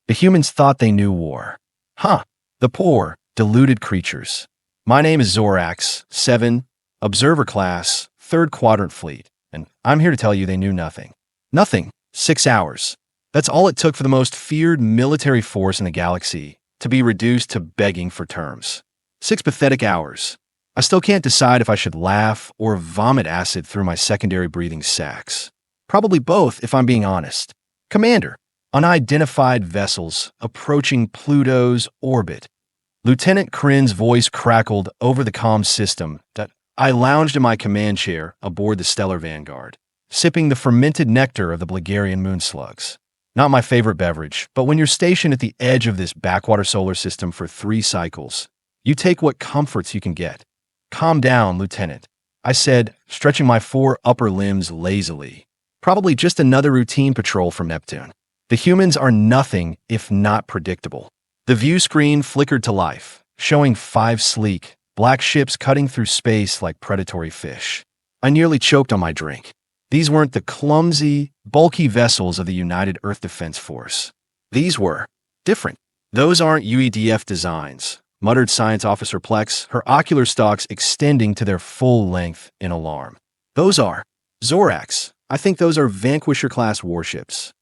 The humans thought they knew war. Huh, the poor, deluded creatures. My name is Zorax-7, Observer Class, 3rd Quadrant Fleet, and I'm here to tell you they knew nothing. Nothing. 6 hours. That's all it took for the most feared military force in the galaxy to be reduced to begging for terms. 6 pathetic hours. I still can't decide if I should laugh or vomit acid through my secondary breathing sacs. Probably both, if I'm being honest. Commander, unidentified vessels approaching Pluto's orbit. Lieutenant Kryn's voice crackled over the comm system that I lounged in my command chair aboard the Stellar Vanguard, sipping the fermented nectar of the Bulgarian moon slugs. Not my favorite beverage, but when you're stationed at the edge of this backwater solar system for 3 cycles, you take what comforts you can get. Calm down, Lieutenant, I said, stretching my 4 upper limbs lazily. Probably just another routine patrol from Neptune. The humans are nothing if not predictable. The view screen flickered to life, showing 5 sleek, black ships cutting through space like predatory fish. I nearly choked on my drink. These weren't the clumsy, bulky vessels of the United Earth Defense Force. These were different. Those aren't UEDF designs, muttered Science Officer Plex, her ocular stalks extending to their full length in alarm. Those are Zorax. I think those are Vanquisher-class warships.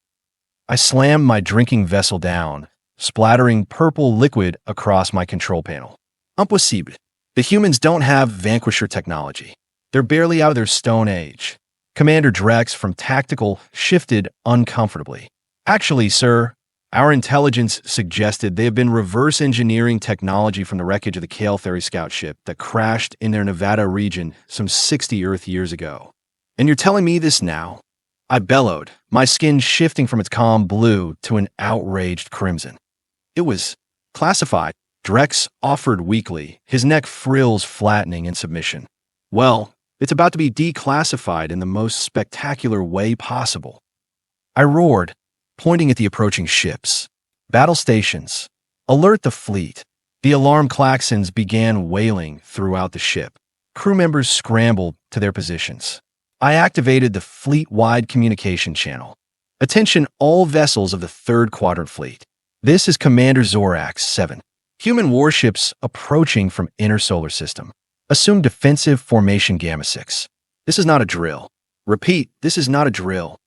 I slammed my drinking vessel down, splattering purple liquid across my control panel. Impossible. The humans don't have Vanquisher technology. They're barely out of their Stone Age. Commander Drex from Tactical shifted uncomfortably. Actually, sir, our intelligence suggested they have been reverse engineering technology from the wreckage of the Kale Ferry scout ship that crashed in their Nevada region some 60 Earth years ago. And you're telling me this now? I bellowed, my skin shifting from its calm blue to an outraged crimson. It was classified, Drex offered weakly, his neck frills flattening in submission. Well, it's about to be declassified in the most spectacular way possible. I roared, pointing at the approaching ships. Battle stations. Alert the fleet. The alarm klaxons began wailing throughout the ship. Crew members scrambled to their positions. I activated the fleet-wide communication channel. Attention all vessels of the 3rd Quadrant Fleet. This is Commander Zorax-7. Human warships approaching from inner solar system. Assume defensive formation Gamma 6. This is not a drill. Repeat, this is not a drill.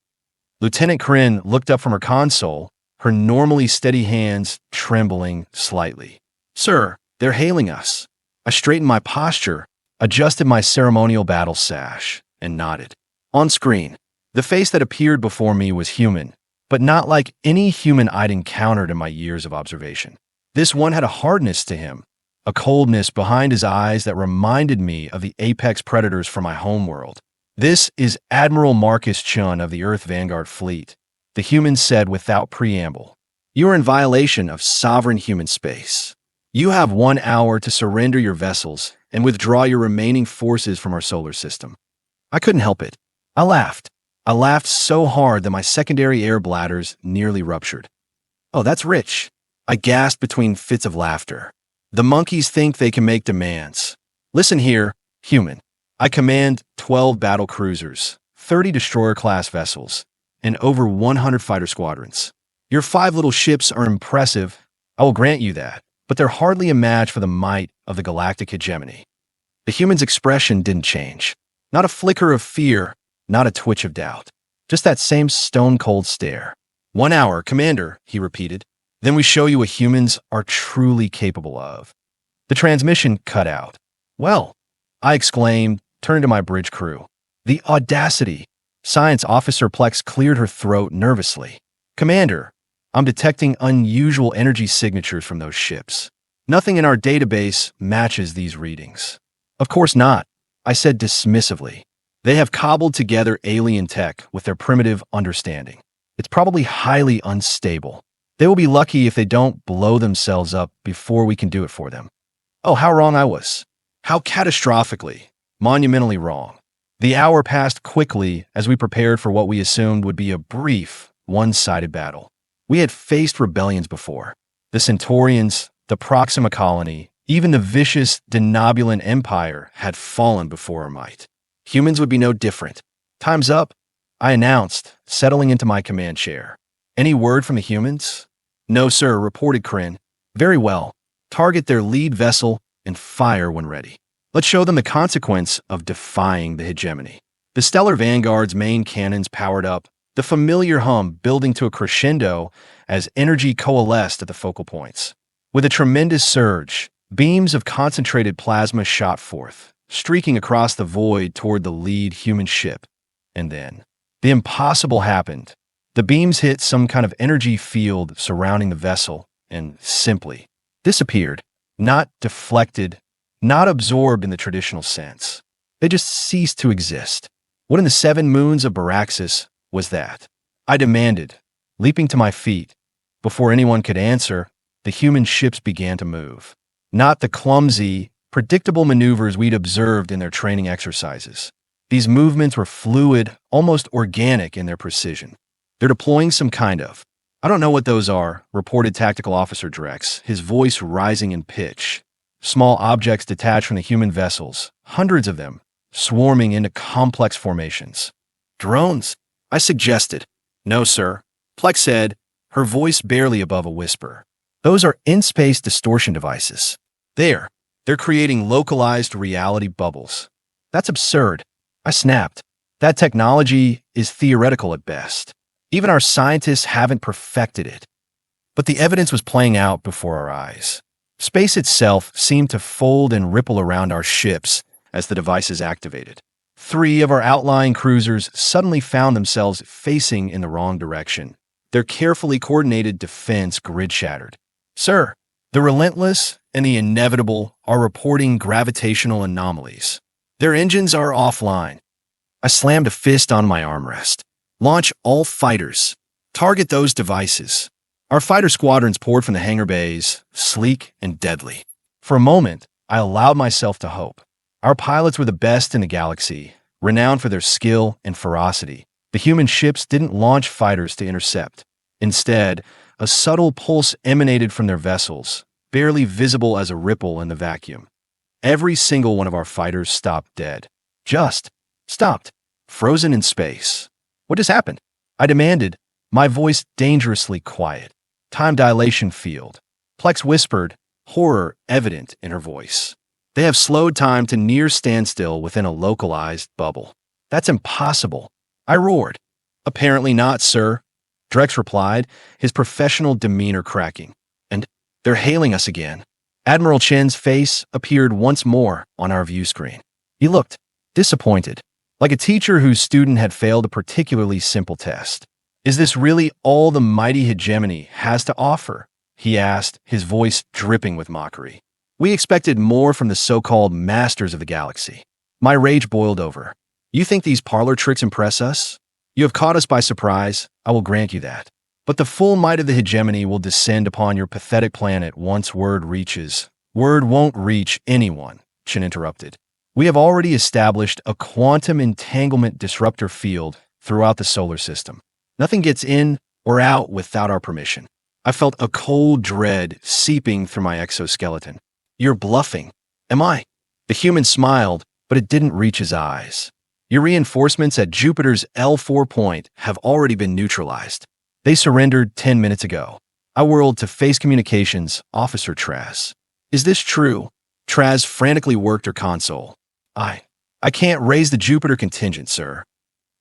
Lieutenant Kryn looked up from her console, her normally steady hands trembling slightly. Sir, they're hailing us. I straightened my posture, adjusted my ceremonial battle sash, and nodded. On screen, the face that appeared before me was human, but not like any human I'd encountered in my years of observation. This one had a hardness to him, a coldness behind his eyes that reminded me of the apex predators from my homeworld. This is Admiral Marcus Chun of the Earth Vanguard Fleet, the human said without preamble. You are in violation of sovereign human space. You have 1 hour to surrender your vessels and withdraw your remaining forces from our solar system. I couldn't help it. I laughed. I laughed so hard that my secondary air bladders nearly ruptured. Oh, that's rich. I gasped between fits of laughter. The monkeys think they can make demands. Listen here, human. I command 12 battle cruisers, 30 destroyer-class vessels, and over 100 fighter squadrons. Your 5 little ships are impressive, I will grant you that, but they're hardly a match for the might of the Galactic Hegemony. The human's expression didn't change. Not a flicker of fear, not a twitch of doubt. Just that same stone-cold stare. 1 hour, Commander, he repeated. Then we show you what humans are truly capable of. The transmission cut out. Well, I exclaimed, turning to my bridge crew. The audacity. Science Officer Plex cleared her throat nervously. Commander, I'm detecting unusual energy signatures from those ships. Nothing in our database matches these readings. Of course not, I said dismissively. They have cobbled together alien tech with their primitive understanding. It's probably highly unstable. They will be lucky if they don't blow themselves up before we can do it for them. Oh, how wrong I was. How catastrophically, monumentally wrong. The hour passed quickly as we prepared for what we assumed would be a brief, one-sided battle. We had faced rebellions before. The Centaurians, the Proxima Colony, even the vicious Denobulan Empire had fallen before our might. Humans would be no different. Time's up, I announced, settling into my command chair. Any word from the humans? No, sir, reported Kryn. Very well. Target their lead vessel and fire when ready. Let's show them the consequence of defying the hegemony. The Stellar Vanguard's main cannons powered up, the familiar hum building to a crescendo as energy coalesced at the focal points. With a tremendous surge, beams of concentrated plasma shot forth, streaking across the void toward the lead human ship. And then, the impossible happened. The beams hit some kind of energy field surrounding the vessel and simply disappeared, not deflected, not absorbed in the traditional sense. They just ceased to exist. What in the 7 moons of Baraxis was that? I demanded, leaping to my feet. Before anyone could answer, the human ships began to move. Not the clumsy, predictable maneuvers we'd observed in their training exercises. These movements were fluid, almost organic in their precision. They're deploying some kind of, I don't know what those are, reported Tactical Officer Drex, his voice rising in pitch. Small objects detached from the human vessels, hundreds of them, swarming into complex formations. Drones? I suggested. No, sir. Plex said, her voice barely above a whisper. Those are in-space distortion devices. They're creating localized reality bubbles. That's absurd. I snapped. That technology is theoretical at best. Even our scientists haven't perfected it. But the evidence was playing out before our eyes. Space itself seemed to fold and ripple around our ships as the devices activated. 3 of our outlying cruisers suddenly found themselves facing in the wrong direction. Their carefully coordinated defense grid shattered. Sir, the relentless and the inevitable are reporting gravitational anomalies. Their engines are offline. I slammed a fist on my armrest. Launch all fighters. Target those devices. Our fighter squadrons poured from the hangar bays, sleek and deadly. For a moment, I allowed myself to hope. Our pilots were the best in the galaxy, renowned for their skill and ferocity. The human ships didn't launch fighters to intercept. Instead, a subtle pulse emanated from their vessels, barely visible as a ripple in the vacuum. Every single one of our fighters stopped dead. Just stopped, frozen in space. What just happened? I demanded, my voice dangerously quiet. Time dilation field. Plex whispered, horror evident in her voice. They have slowed time to near standstill within a localized bubble. That's impossible. I roared. Apparently not, sir. Drex replied, his professional demeanor cracking. And they're hailing us again. Admiral Chen's face appeared once more on our view screen. He looked disappointed, like a teacher whose student had failed a particularly simple test. Is this really all the mighty hegemony has to offer? He asked, his voice dripping with mockery. We expected more from the so-called masters of the galaxy. My rage boiled over. You think these parlor tricks impress us? You have caught us by surprise, I will grant you that. But the full might of the hegemony will descend upon your pathetic planet once word reaches. Word won't reach anyone, Chen interrupted. We have already established a quantum entanglement disruptor field throughout the solar system. Nothing gets in or out without our permission. I felt a cold dread seeping through my exoskeleton. You're bluffing. Am I? The human smiled, but it didn't reach his eyes. Your reinforcements at Jupiter's L4 point have already been neutralized. They surrendered 10 minutes ago. I whirled to face communications, Officer Traz. Is this true? Traz frantically worked her console. I can't raise the Jupiter contingent, sir.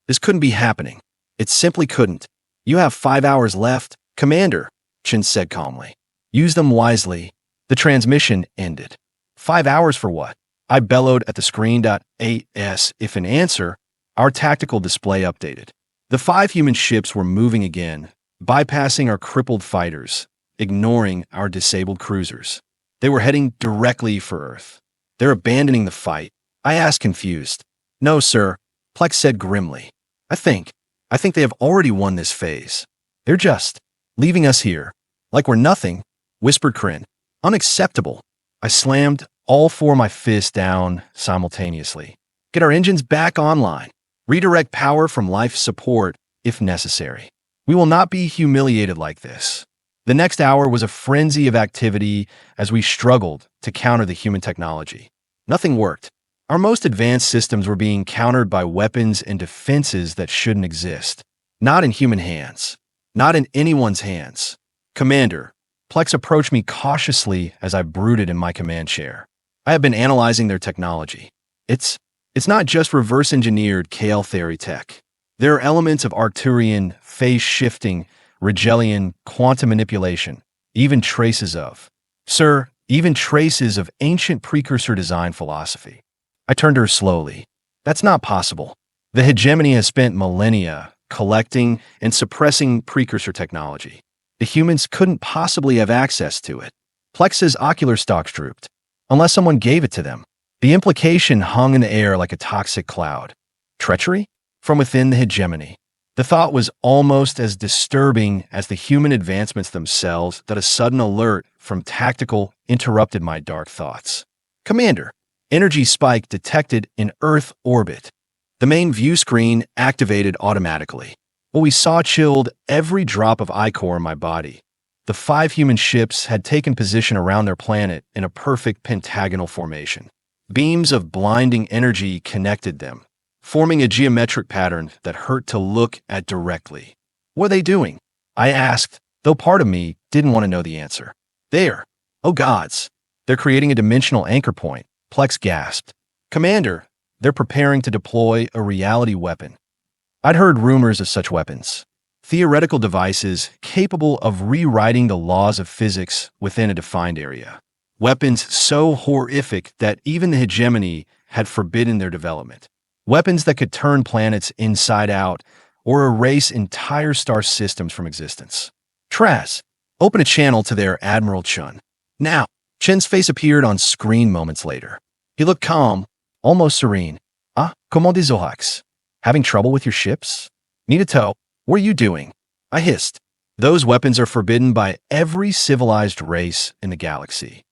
This couldn't be happening. It simply couldn't. You have 5 hours left, Commander, Chen said calmly. Use them wisely. The transmission ended. 5 hours for what? I bellowed at the screen. AS. If an answer, our tactical display updated. The 5 human ships were moving again, bypassing our crippled fighters, ignoring our disabled cruisers. They were heading directly for Earth. They're abandoning the fight. I asked, confused. No, sir, Plex said grimly. I think they have already won this phase. They're just leaving us here, like we're nothing, whispered Kryn. Unacceptable. I slammed all 4 of my fists down simultaneously. Get our engines back online. Redirect power from life support if necessary. We will not be humiliated like this. The next hour was a frenzy of activity as we struggled to counter the human technology. Nothing worked. Our most advanced systems were being countered by weapons and defenses that shouldn't exist. Not in human hands. Not in anyone's hands. Commander, Plex approached me cautiously as I brooded in my command chair. I have been analyzing their technology. It's not just reverse-engineered KL theory tech. There are elements of Arcturian, phase shifting, Rigelian, quantum manipulation, even traces of ancient precursor design philosophy. I turned to her slowly. That's not possible. The hegemony has spent millennia collecting and suppressing precursor technology. The humans couldn't possibly have access to it. Plex's ocular stalks drooped, unless someone gave it to them. The implication hung in the air like a toxic cloud. Treachery? From within the hegemony. The thought was almost as disturbing as the human advancements themselves that a sudden alert from tactical interrupted my dark thoughts. Commander, energy spike detected in Earth orbit. The main view screen activated automatically. What we saw chilled every drop of ichor in my body. The 5 human ships had taken position around their planet in a perfect pentagonal formation. Beams of blinding energy connected them, forming a geometric pattern that hurt to look at directly. What are they doing? I asked, though part of me didn't want to know the answer. Oh gods, they're creating a dimensional anchor point, Plex gasped. Commander, they're preparing to deploy a reality weapon. I'd heard rumors of such weapons. Theoretical devices capable of rewriting the laws of physics within a defined area. Weapons so horrific that even the hegemony had forbidden their development. Weapons that could turn planets inside out or erase entire star systems from existence. Traz, open a channel to their Admiral Chun. Now, Chen's face appeared on screen moments later. He looked calm, almost serene. Commander Zorax. Having trouble with your ships? Need a tow? What are you doing? I hissed. Those weapons are forbidden by every civilized race in the galaxy.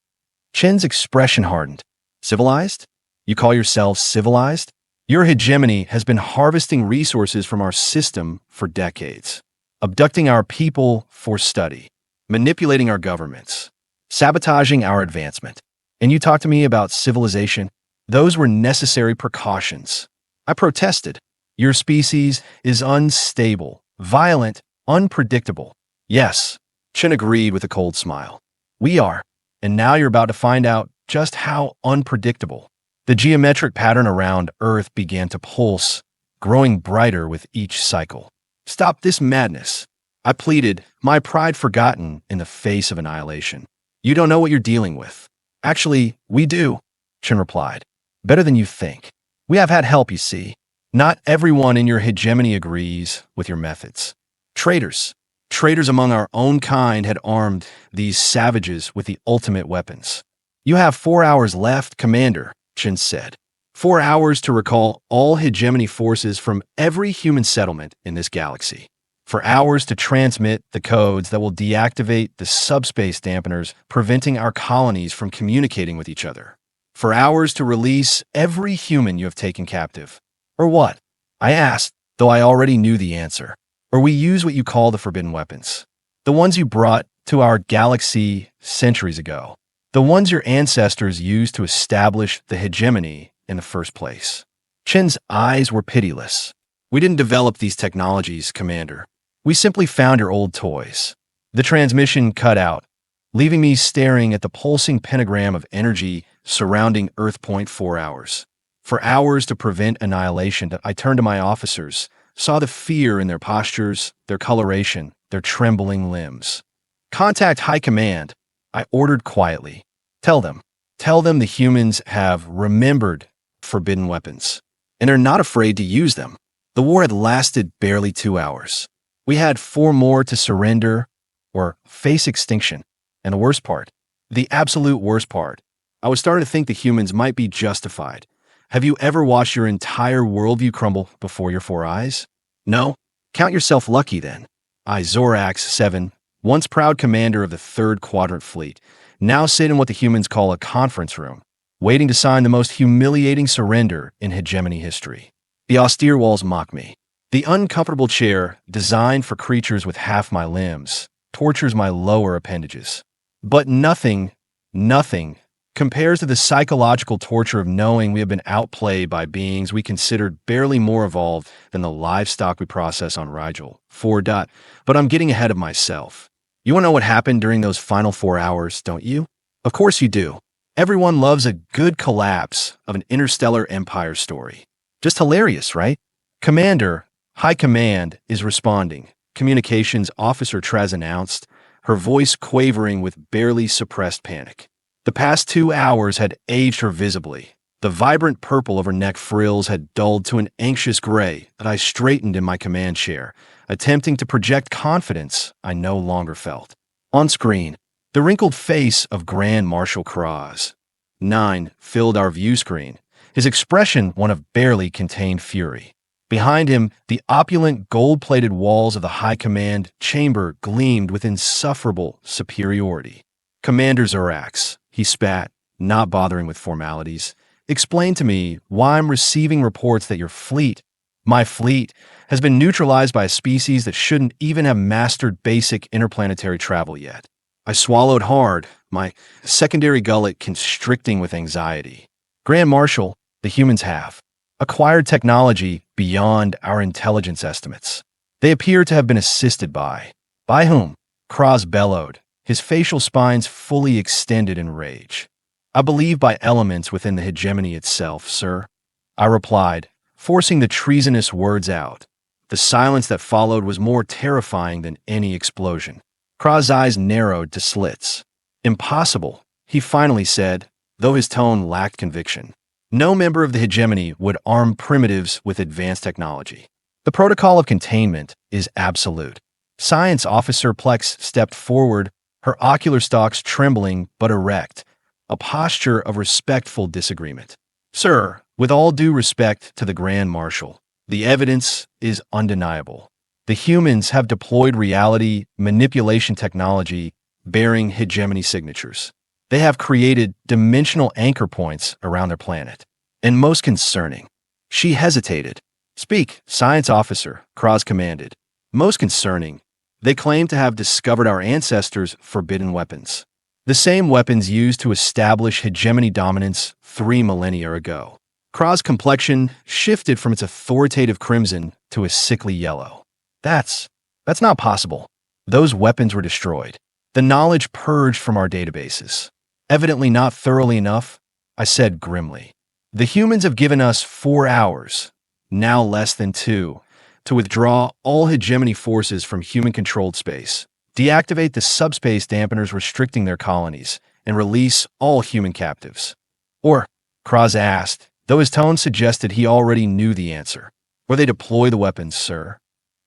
Chen's expression hardened. Civilized? You call yourselves civilized? Your hegemony has been harvesting resources from our system for decades, abducting our people for study, manipulating our governments, sabotaging our advancement. And you talk to me about civilization? Those were necessary precautions. I protested. Your species is unstable, violent, unpredictable. Yes, Chen agreed with a cold smile. We are, and now you're about to find out just how unpredictable. The geometric pattern around Earth began to pulse, growing brighter with each cycle. Stop this madness, I pleaded, my pride forgotten in the face of annihilation. You don't know what you're dealing with. Actually, we do, Chen replied. Better than you think. We have had help, you see. Not everyone in your hegemony agrees with your methods. Traitors among our own kind had armed these savages with the ultimate weapons. You have 4 hours left, Commander, Chen said. 4 hours to recall all hegemony forces from every human settlement in this galaxy. 4 hours to transmit the codes that will deactivate the subspace dampeners, preventing our colonies from communicating with each other. 4 hours to release every human you have taken captive. Or what? I asked, though I already knew the answer. Or we use what you call the forbidden weapons. The ones you brought to our galaxy centuries ago. The ones your ancestors used to establish the hegemony in the first place. Chen's eyes were pitiless. We didn't develop these technologies, Commander. We simply found your old toys. The transmission cut out, leaving me staring at the pulsing pentagram of energy surrounding Earth Point 4 hours. For hours to prevent annihilation, I turned to my officers, saw the fear in their postures, their coloration, their trembling limbs. Contact High Command, I ordered quietly. Tell them the humans have remembered forbidden weapons, and are not afraid to use them. The war had lasted barely 2 hours. We had 4 more to surrender or face extinction. And the worst part, the absolute worst part, I was starting to think the humans might be justified. Have you ever watched your entire worldview crumble before your 4 eyes? No? Count yourself lucky then. I, Zorax-7, once proud commander of the 3rd Quadrant Fleet, now sit in what the humans call a conference room, waiting to sign the most humiliating surrender in hegemony history. The austere walls mock me. The uncomfortable chair, designed for creatures with half my limbs, tortures my lower appendages. But nothing compares to the psychological torture of knowing we have been outplayed by beings we considered barely more evolved than the livestock we process on Rigel. But I'm getting ahead of myself. You want to know what happened during those final 4 hours, don't you? Of course you do. Everyone loves a good collapse of an interstellar empire story. Just hilarious, right? Commander, High Command is responding. Communications Officer Traz announced, her voice quavering with barely suppressed panic. The past 2 hours had aged her visibly. The vibrant purple of her neck frills had dulled to an anxious gray that I straightened in my command chair, attempting to project confidence I no longer felt. On screen, the wrinkled face of Grand Marshal Kraz-9 filled our view screen, his expression one of barely contained fury. Behind him, the opulent gold-plated walls of the High Command chamber gleamed with insufferable superiority. Commander Zorax, he spat, not bothering with formalities, explain to me why I'm receiving reports that my fleet, has been neutralized by a species that shouldn't even have mastered basic interplanetary travel yet. I swallowed hard, my secondary gullet constricting with anxiety. Grand Marshal, the humans have acquired technology beyond our intelligence estimates. They appear to have been assisted by whom? Kraz bellowed, his facial spines fully extended in rage. I believe by elements within the hegemony itself, sir. I replied, forcing the treasonous words out. The silence that followed was more terrifying than any explosion. Kraz's eyes narrowed to slits. Impossible, he finally said, though his tone lacked conviction. No member of the hegemony would arm primitives with advanced technology. The protocol of containment is absolute. Science Officer Plex stepped forward, her ocular stalks trembling but erect, a posture of respectful disagreement. Sir, with all due respect to the Grand Marshal, the evidence is undeniable. The humans have deployed reality manipulation technology bearing hegemony signatures. They have created dimensional anchor points around their planet. And most concerning, she hesitated. Speak, Science Officer, Kraz commanded. Most concerning, they claim to have discovered our ancestors' forbidden weapons. The same weapons used to establish hegemony dominance 3 millennia ago. Kraz's complexion shifted from its authoritative crimson to a sickly yellow. That's not possible. Those weapons were destroyed. The knowledge purged from our databases. Evidently not thoroughly enough, I said grimly. The humans have given us 4 hours, now less than 2, to withdraw all hegemony forces from human-controlled space, deactivate the subspace dampeners restricting their colonies, and release all human captives. Or, Kraz asked, though his tone suggested he already knew the answer. Or they deploy the weapons, sir.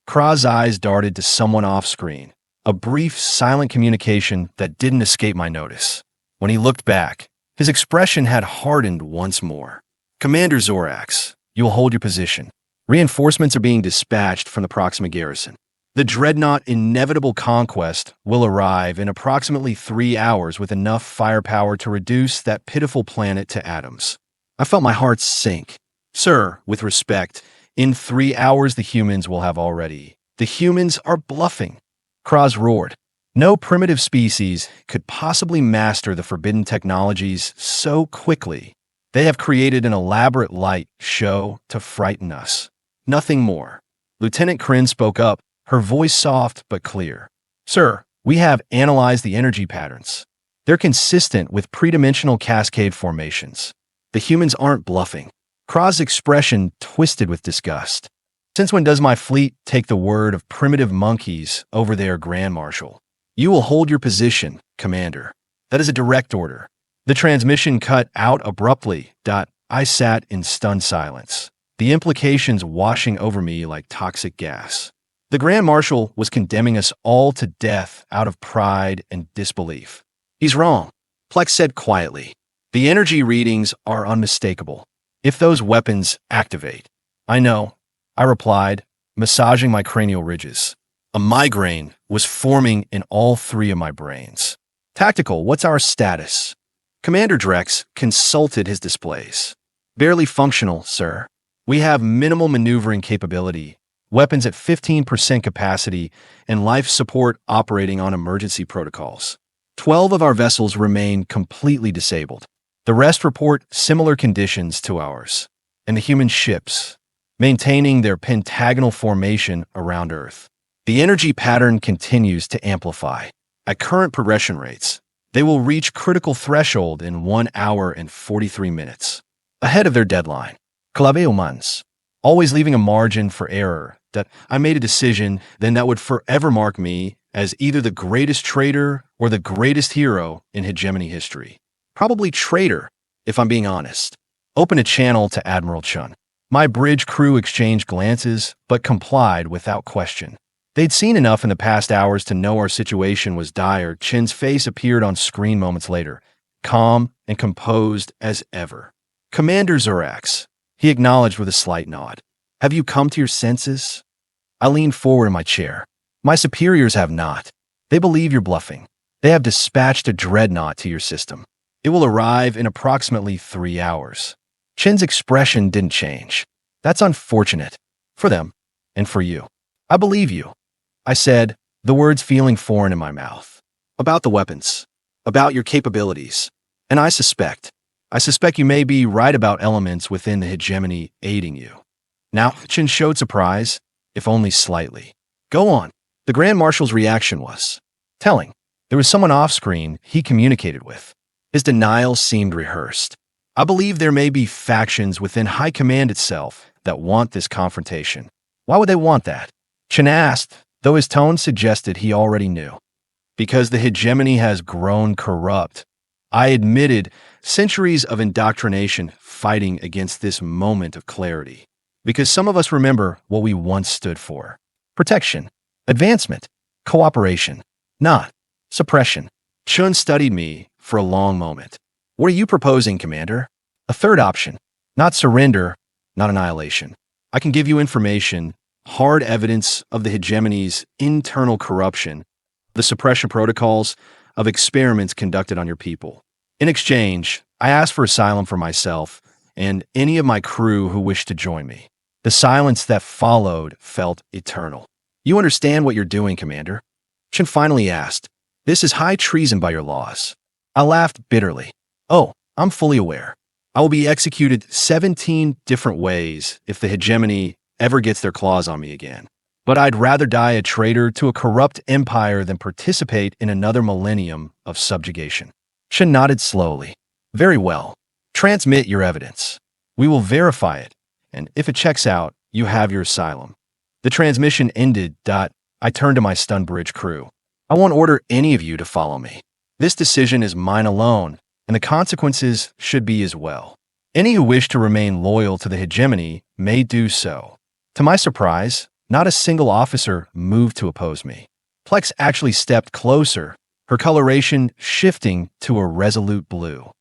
Kraz's eyes darted to someone off-screen, a brief, silent communication that didn't escape my notice. When he looked back, his expression had hardened once more. Commander Zorax, you will hold your position. Reinforcements are being dispatched from the Proxima garrison. The dreadnought Inevitable Conquest will arrive in approximately 3 hours with enough firepower to reduce that pitiful planet to atoms. I felt my heart sink. Sir, with respect, in 3 hours the humans will have already. The humans are bluffing. Kraz roared. No primitive species could possibly master the forbidden technologies so quickly. They have created an elaborate light show to frighten us. Nothing more. Lieutenant Kryn spoke up, her voice soft but clear. Sir, we have analyzed the energy patterns. They're consistent with pre-dimensional cascade formations. The humans aren't bluffing. Kraz's expression twisted with disgust. Since when does my fleet take the word of primitive monkeys over their Grand Marshal? You will hold your position, Commander. That is a direct order. The transmission cut out abruptly. I sat in stunned silence, the implications washing over me like toxic gas. The Grand Marshal was condemning us all to death out of pride and disbelief. He's wrong, Plex said quietly. The energy readings are unmistakable. If those weapons activate. I know, I replied, massaging my cranial ridges. A migraine was forming in all 3 of my brains. Tactical, what's our status? Commander Drex consulted his displays. Barely functional, sir. We have minimal maneuvering capability, weapons at 15% capacity, and life support operating on emergency protocols. 12 of our vessels remain completely disabled. The rest report similar conditions to ours, and the human ships, maintaining their pentagonal formation around Earth. The energy pattern continues to amplify. At current progression rates, they will reach critical threshold in 1 hour and 43 minutes, ahead of their deadline. Clave humans, always leaving a margin for error, that I made a decision then that would forever mark me as either the greatest traitor or the greatest hero in hegemony history. Probably traitor, if I'm being honest. Open a channel to Admiral Chun. My bridge crew exchanged glances, but complied without question. They'd seen enough in the past hours to know our situation was dire. Chin's face appeared on screen moments later, calm and composed as ever. Commander Zorax, he acknowledged with a slight nod. Have you come to your senses? I leaned forward in my chair. My superiors have not. They believe you're bluffing. They have dispatched a dreadnought to your system. It will arrive in approximately 3 hours. Chin's expression didn't change. That's unfortunate. For them, and for you. I believe you, I said, the words feeling foreign in my mouth. About the weapons. About your capabilities. And I suspect you may be right about elements within the hegemony aiding you. Now, Chin showed surprise, if only slightly. Go on. The Grand Marshal's reaction was telling. There was someone off-screen he communicated with. His denial seemed rehearsed. I believe there may be factions within High Command itself that want this confrontation. Why would they want that? Chin asked, though his tone suggested he already knew. Because the hegemony has grown corrupt. I admitted centuries of indoctrination fighting against this moment of clarity. Because some of us remember what we once stood for. Protection, advancement, cooperation, not suppression. Chun studied me for a long moment. What are you proposing, Commander? A third option. Not surrender, not annihilation. I can give you information, hard evidence of the hegemony's internal corruption, the suppression protocols of experiments conducted on your people. In exchange, I asked for asylum for myself and any of my crew who wished to join me. The silence that followed felt eternal. You understand what you're doing, Commander? Chin finally asked. This is high treason by your laws. I laughed bitterly. Oh, I'm fully aware. I will be executed 17 different ways if the hegemony ever gets their claws on me again. But I'd rather die a traitor to a corrupt empire than participate in another millennium of subjugation. Chin nodded slowly. Very well. Transmit your evidence. We will verify it, and if it checks out, you have your asylum. The transmission ended. I turned to my stunned bridge crew. I won't order any of you to follow me. This decision is mine alone, and the consequences should be as well. Any who wish to remain loyal to the hegemony may do so. To my surprise, not a single officer moved to oppose me. Plex actually stepped closer, her coloration shifting to a resolute blue.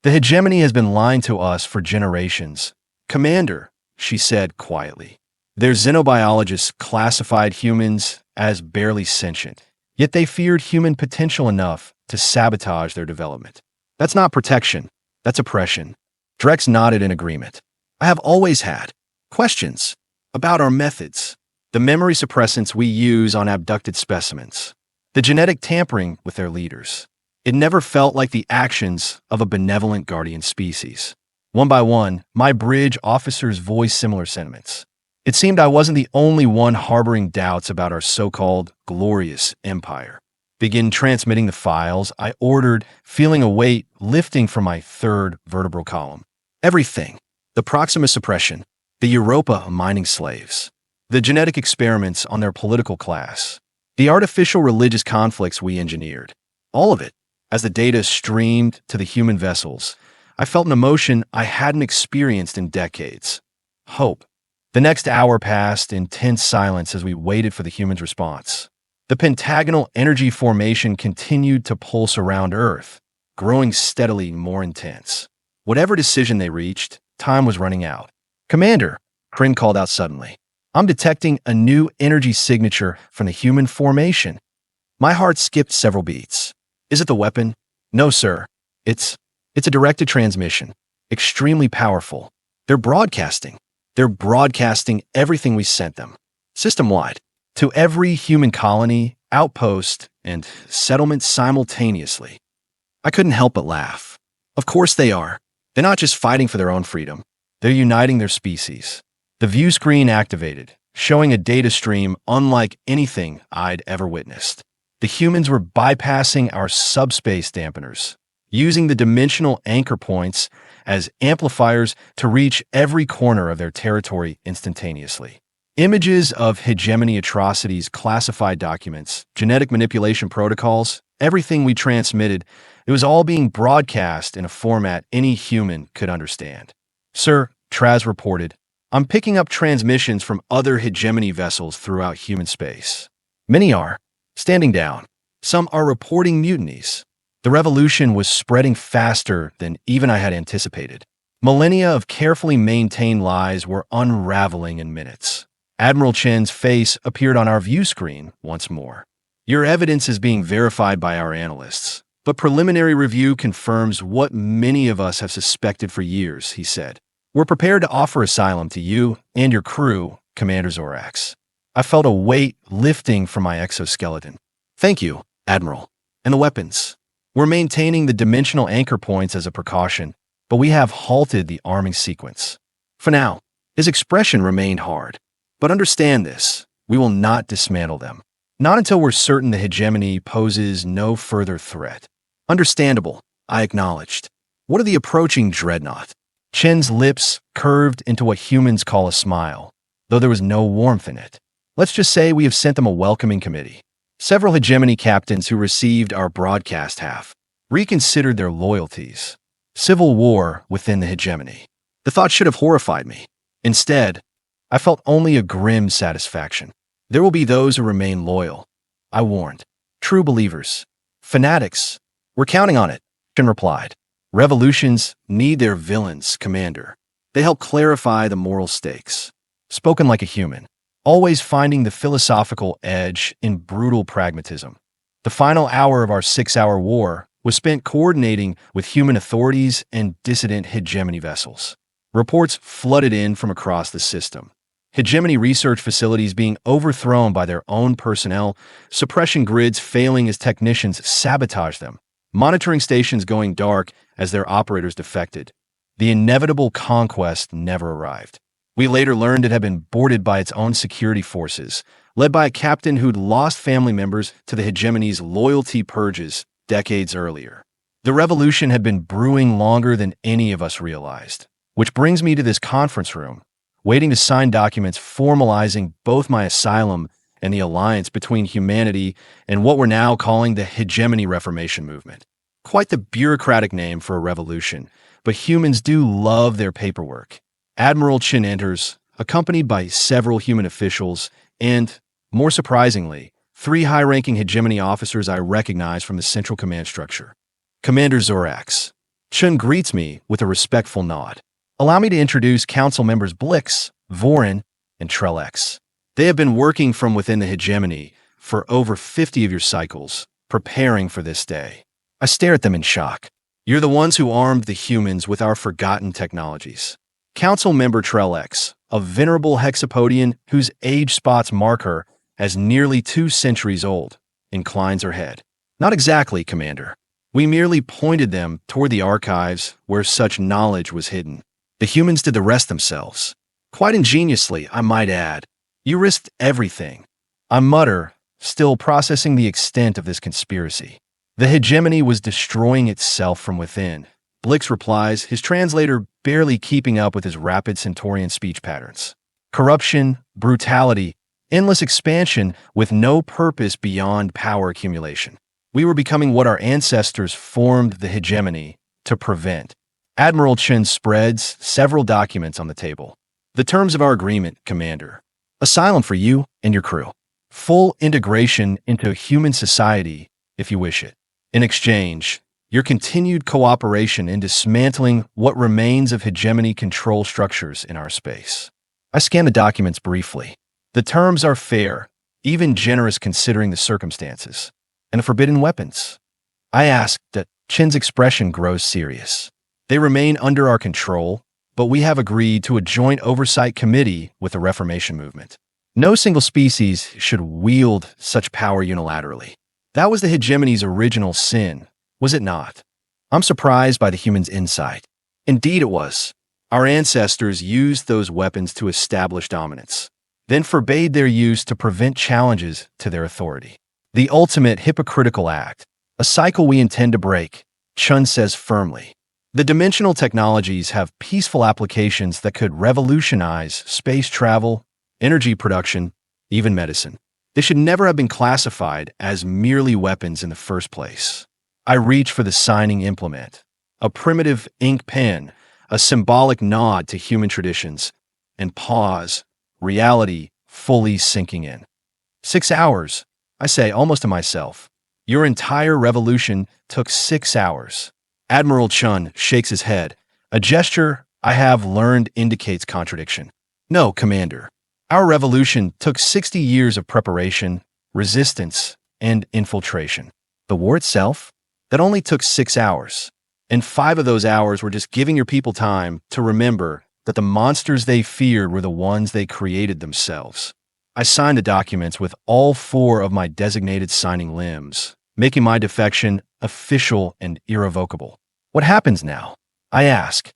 The hegemony has been lying to us for generations. Commander, she said quietly. Their xenobiologists classified humans as barely sentient, yet they feared human potential enough to sabotage their development. That's not protection, that's oppression. Drex nodded in agreement. I have always had questions about our methods, the memory suppressants we use on abducted specimens, the genetic tampering with their leaders. It never felt like the actions of a benevolent guardian species. One by one, my bridge officers voiced similar sentiments. It seemed I wasn't the only one harboring doubts about our so-called glorious empire. Begin transmitting the files, I ordered, feeling a weight lifting from my third vertebral column. Everything. The Proxima suppression, the Europa mining slaves, the genetic experiments on their political class, the artificial religious conflicts we engineered. All of it. As the data streamed to the human vessels, I felt an emotion I hadn't experienced in decades. Hope. The next hour passed in tense silence as we waited for the humans' response. The pentagonal energy formation continued to pulse around Earth, growing steadily more intense. Whatever decision they reached, time was running out. Commander, Kryn called out suddenly. I'm detecting a new energy signature from the human formation. My heart skipped several beats. Is it the weapon? No, sir. It's a directed transmission. Extremely powerful. They're broadcasting. They're broadcasting everything we sent them. System-wide. To every human colony, outpost, and settlement simultaneously. I couldn't help but laugh. Of course they are. They're not just fighting for their own freedom. They're uniting their species. The view screen activated, showing a data stream unlike anything I'd ever witnessed. The humans were bypassing our subspace dampeners, using the dimensional anchor points as amplifiers to reach every corner of their territory instantaneously. Images of hegemony atrocities, classified documents, genetic manipulation protocols, everything we transmitted, it was all being broadcast in a format any human could understand. Sir, Traz reported, I'm picking up transmissions from other hegemony vessels throughout human space. Many are standing down. Some are reporting mutinies. The revolution was spreading faster than even I had anticipated. Millennia of carefully maintained lies were unraveling in minutes. Admiral Chen's face appeared on our view screen once more. Your evidence is being verified by our analysts, but preliminary review confirms what many of us have suspected for years, he said. We're prepared to offer asylum to you and your crew, Commander Zorax. I felt a weight lifting from my exoskeleton. Thank you, Admiral. And the weapons. We're maintaining the dimensional anchor points as a precaution, but we have halted the arming sequence. For now, his expression remained hard. But understand this, we will not dismantle them. Not until we're certain the hegemony poses no further threat. Understandable, I acknowledged. What of the approaching dreadnought? Chen's lips curved into what humans call a smile, though there was no warmth in it. Let's just say we have sent them a welcoming committee. Several hegemony captains who received our broadcast have reconsidered their loyalties. Civil war within the hegemony. The thought should have horrified me. Instead, I felt only a grim satisfaction. There will be those who remain loyal, I warned. True believers. Fanatics. We're counting on it, Chen replied. Revolutions need their villains, Commander. They help clarify the moral stakes. Spoken like a human, always finding the philosophical edge in brutal pragmatism. The final hour of our 6-hour war was spent coordinating with human authorities and dissident hegemony vessels. Reports flooded in from across the system. Hegemony research facilities being overthrown by their own personnel, suppression grids failing as technicians sabotaged them, monitoring stations going dark as their operators defected. The inevitable conquest never arrived. We later learned it had been boarded by its own security forces, led by a captain who'd lost family members to the hegemony's loyalty purges decades earlier. The revolution had been brewing longer than any of us realized, which brings me to this conference room, waiting to sign documents formalizing both my asylum and the alliance between humanity and what we're now calling the Hegemony Reformation Movement. Quite the bureaucratic name for a revolution, but humans do love their paperwork. Admiral Chen enters, accompanied by several human officials and, more surprisingly, 3 high-ranking hegemony officers I recognize from the central command structure. Commander Zorax. Chen greets me with a respectful nod. Allow me to introduce Council members Blix, Vorin, and Trellex. They have been working from within the hegemony for over 50 of your cycles, preparing for this day. I stare at them in shock. You're the ones who armed the humans with our forgotten technologies. Council member Trellex, a venerable hexapodian whose age spots mark her as nearly 2 centuries old, inclines her head. Not exactly, Commander. We merely pointed them toward the archives where such knowledge was hidden. The humans did the rest themselves. Quite ingeniously, I might add. You risked everything. I mutter, still processing the extent of this conspiracy. The hegemony was destroying itself from within. Blix replies, his translator barely keeping up with his rapid Centaurian speech patterns. Corruption, brutality, endless expansion with no purpose beyond power accumulation. We were becoming what our ancestors formed the hegemony to prevent. Admiral Chen spreads several documents on the table. The terms of our agreement, Commander. Asylum for you and your crew. Full integration into human society, if you wish it. In exchange, your continued cooperation in dismantling what remains of hegemony control structures in our space. I scan the documents briefly. The terms are fair, even generous considering the circumstances. And the forbidden weapons. I ask that Chen's expression grows serious. They remain under our control, but we have agreed to a joint oversight committee with the Reformation movement. No single species should wield such power unilaterally. That was the hegemony's original sin, was it not? I'm surprised by the humans' insight. Indeed it was. Our ancestors used those weapons to establish dominance, then forbade their use to prevent challenges to their authority. The ultimate hypocritical act, a cycle we intend to break, Chun says firmly. The dimensional technologies have peaceful applications that could revolutionize space travel, energy production, even medicine. They should never have been classified as merely weapons in the first place. I reach for the signing implement, a primitive ink pen, a symbolic nod to human traditions, and pause, reality fully sinking in. 6 hours, I say almost to myself. Your entire revolution took 6 hours. Admiral Chun shakes his head, a gesture I have learned indicates contradiction. No, Commander. Our revolution took 60 years of preparation, resistance, and infiltration. The war itself? That only took 6 hours. And 5 of those hours were just giving your people time to remember that the monsters they feared were the ones they created themselves. I signed the documents with all 4 of my designated signing limbs, making my defection official and irrevocable. What happens now? I ask.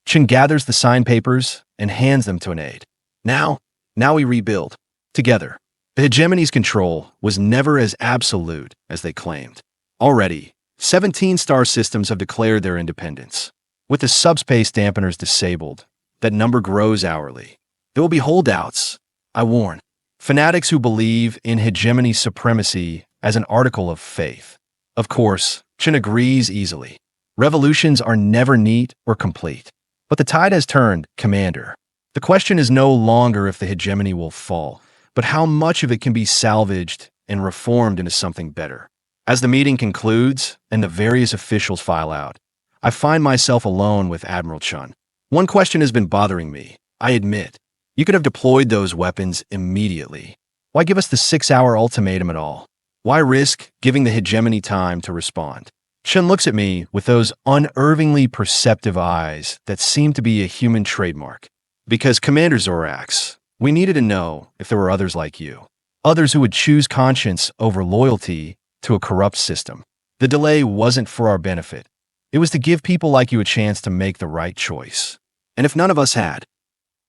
Chin gathers the signed papers and hands them to an aide. Now we rebuild. Together. The hegemony's control was never as absolute as they claimed. Already, 17 star systems have declared their independence. With the subspace dampeners disabled, that number grows hourly. There will be holdouts, I warn. Fanatics who believe in hegemony supremacy as an article of faith. Of course, Chin agrees easily. Revolutions are never neat or complete. But the tide has turned, Commander. The question is no longer if the hegemony will fall, but how much of it can be salvaged and reformed into something better. As the meeting concludes and the various officials file out, I find myself alone with Admiral Chun. One question has been bothering me, I admit. You could have deployed those weapons immediately. Why give us the 6-hour ultimatum at all? Why risk giving the hegemony time to respond? Chun looks at me with those unervingly perceptive eyes that seem to be a human trademark. Because, Commander Zorax, we needed to know if there were others like you. Others who would choose conscience over loyalty to a corrupt system. The delay wasn't for our benefit. It was to give people like you a chance to make the right choice. And if none of us had,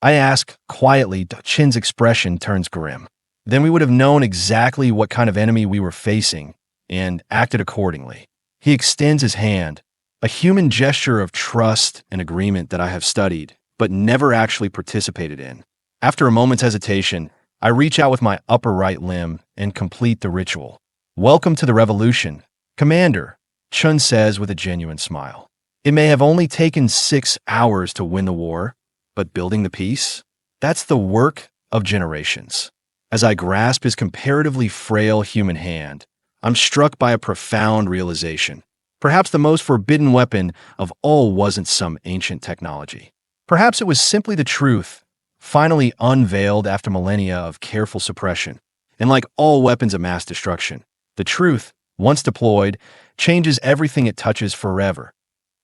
I ask quietly, Chin's expression turns grim. Then we would have known exactly what kind of enemy we were facing and acted accordingly. He extends his hand, a human gesture of trust and agreement that I have studied, but never actually participated in. After a moment's hesitation, I reach out with my upper right limb and complete the ritual. Welcome to the revolution, Commander, Chun says with a genuine smile. It may have only taken 6 hours to win the war, but building the peace? That's the work of generations. As I grasp his comparatively frail human hand, I'm struck by a profound realization. Perhaps the most forbidden weapon of all wasn't some ancient technology. Perhaps it was simply the truth, finally unveiled after millennia of careful suppression. And like all weapons of mass destruction, the truth, once deployed, changes everything it touches forever.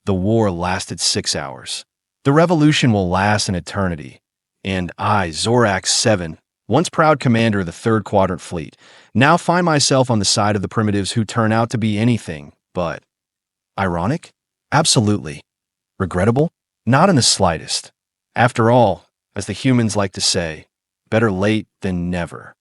The war lasted 6 hours. The revolution will last an eternity. And I, Zorax-7, once proud commander of the 3rd Quadrant Fleet, now find myself on the side of the primitives who turn out to be anything but ironic? Absolutely. Regrettable? Not in the slightest. After all, as the humans like to say, better late than never.